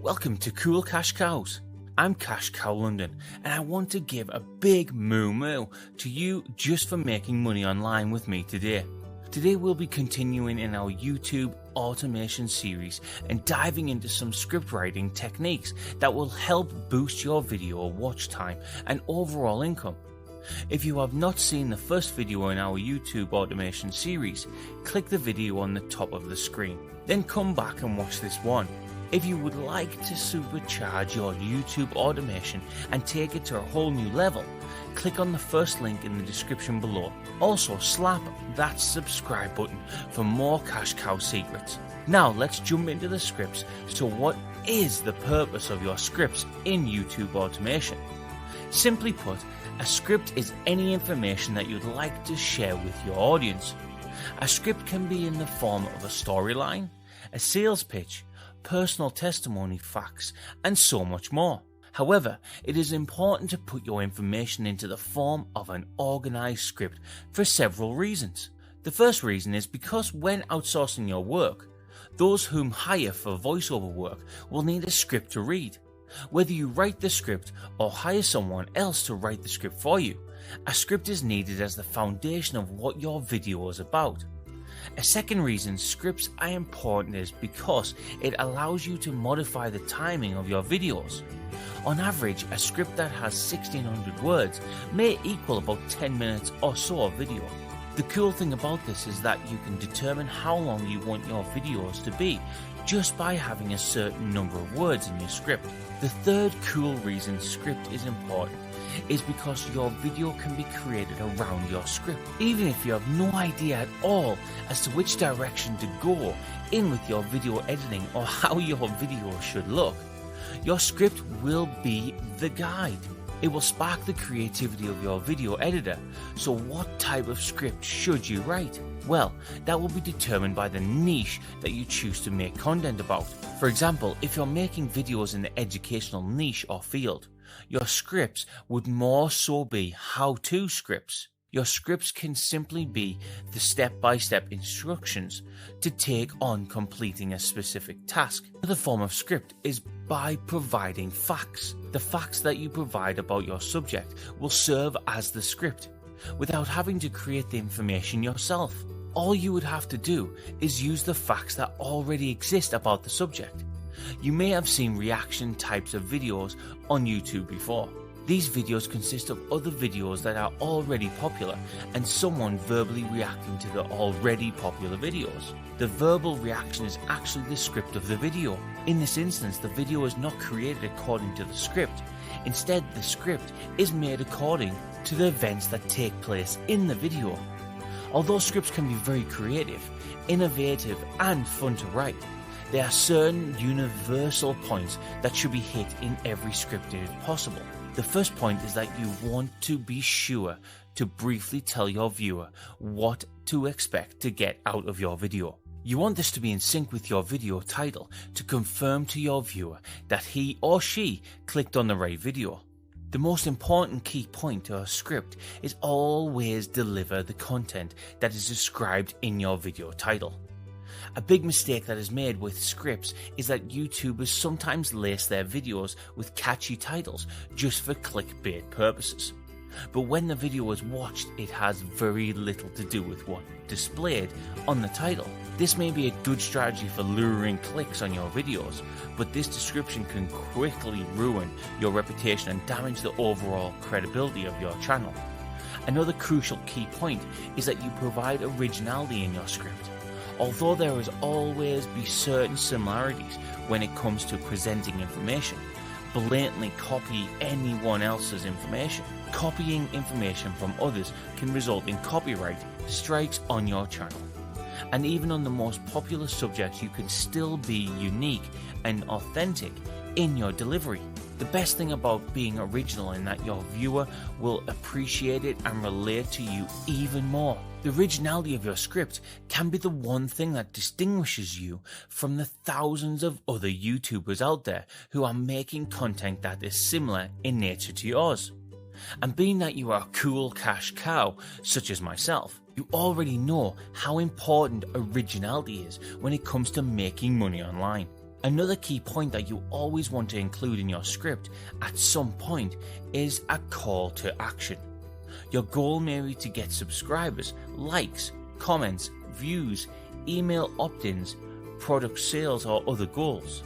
Welcome to Cool Cash Cows. I'm Cash Cow London, and I want to give a big moo to you just for making money online with me today. Today we'll be continuing in our YouTube automation series and diving into some script writing techniques that will help boost your video watch time and overall income. If you have not seen the first video in our YouTube automation series, click the video on the top of the screen. Then come back and watch this one. If you would like to supercharge your YouTube automation and take it to a whole new level, click on the first link in the description below. Also slap that subscribe button for more cash cow secrets. Now let's jump into the scripts. So what is the purpose of your scripts in YouTube automation? Simply put, a script is any information that you'd like to share with your audience. A script can be in the form of a storyline, a sales pitch, personal testimony, facts, and so much more. However, it is important to put your information into the form of an organized script for several reasons. The first reason is because when outsourcing your work, those whom hire for voiceover work will need a script to read. Whether you write the script or hire someone else to write the script for you, a script is needed as the foundation of what your video is about. A second reason scripts are important is because it allows you to modify the timing of your videos. On average, a script that has 1600 words may equal about 10 minutes or so of video. The cool thing about this is that you can determine how long you want your videos to be just by having a certain number of words in your script. The third cool reason script is important is because your video can be created around your script. Even if you have no idea at all as to which direction to go in with your video editing or how your video should look, your script will be the guide. It will spark the creativity of your video editor. So what type of script should you write? Well, that will be determined by the niche that you choose to make content about. For example, if you're making videos in the educational niche or field, your scripts would more so be how-to scripts. Your scripts can simply be the step-by-step instructions to take on completing a specific task. Another form of script is by providing facts. The facts that you provide about your subject will serve as the script without having to create the information yourself. All you would have to do is use the facts that already exist about the subject. You may have seen reaction types of videos on YouTube before. These videos consist of other videos that are already popular and someone verbally reacting to the already popular videos. The verbal reaction is actually the script of the video. In this instance, the video is not created according to the script. Instead, the script is made according to the events that take place in the video. Although scripts can be very creative, innovative, and fun to write, there are certain universal points that should be hit in every script if possible. The first point is that you want to be sure to briefly tell your viewer what to expect to get out of your video. You want this to be in sync with your video title to confirm to your viewer that he or she clicked on the right video. The most important key point to a script is always deliver the content that is described in your video title. A big mistake that is made with scripts is that YouTubers sometimes lace their videos with catchy titles just for clickbait purposes. But when the video is watched, it has very little to do with what's displayed on the title. This may be a good strategy for luring clicks on your videos, but this description can quickly ruin your reputation and damage the overall credibility of your channel. Another crucial key point is that you provide originality in your script. Although there will always be certain similarities when it comes to presenting information, blatantly copy anyone else's information. Copying information from others can result in copyright strikes on your channel. And even on the most popular subjects, you can still be unique and authentic in your delivery. The best thing about being original is that your viewer will appreciate it and relate to you even more. The originality of your script can be the one thing that distinguishes you from the thousands of other YouTubers out there who are making content that is similar in nature to yours. And being that you are a cool cash cow, such as myself, you already know how important originality is when it comes to making money online. Another key point that you always want to include in your script at some point is a call to action. Your goal may be to get subscribers, likes, comments, views, email opt-ins, product sales, or other goals.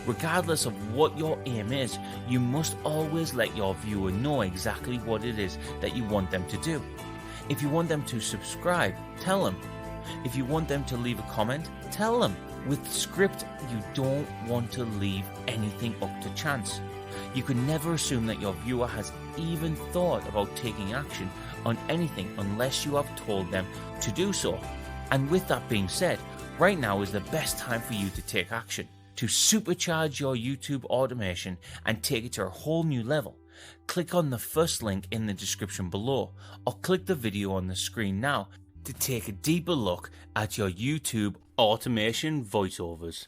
Regardless of what your aim is, you must always let your viewer know exactly what it is that you want them to do. If you want them to subscribe, tell them. If you want them to leave a comment, tell them. With script, you don't want to leave anything up to chance. You can never assume that your viewer has even thought about taking action on anything unless you have told them to do so. And with that being said, right now is the best time for you to take action. To supercharge your YouTube automation and take it to a whole new level, click on the first link in the description below, or click the video on the screen now to take a deeper look at your YouTube automation voiceovers.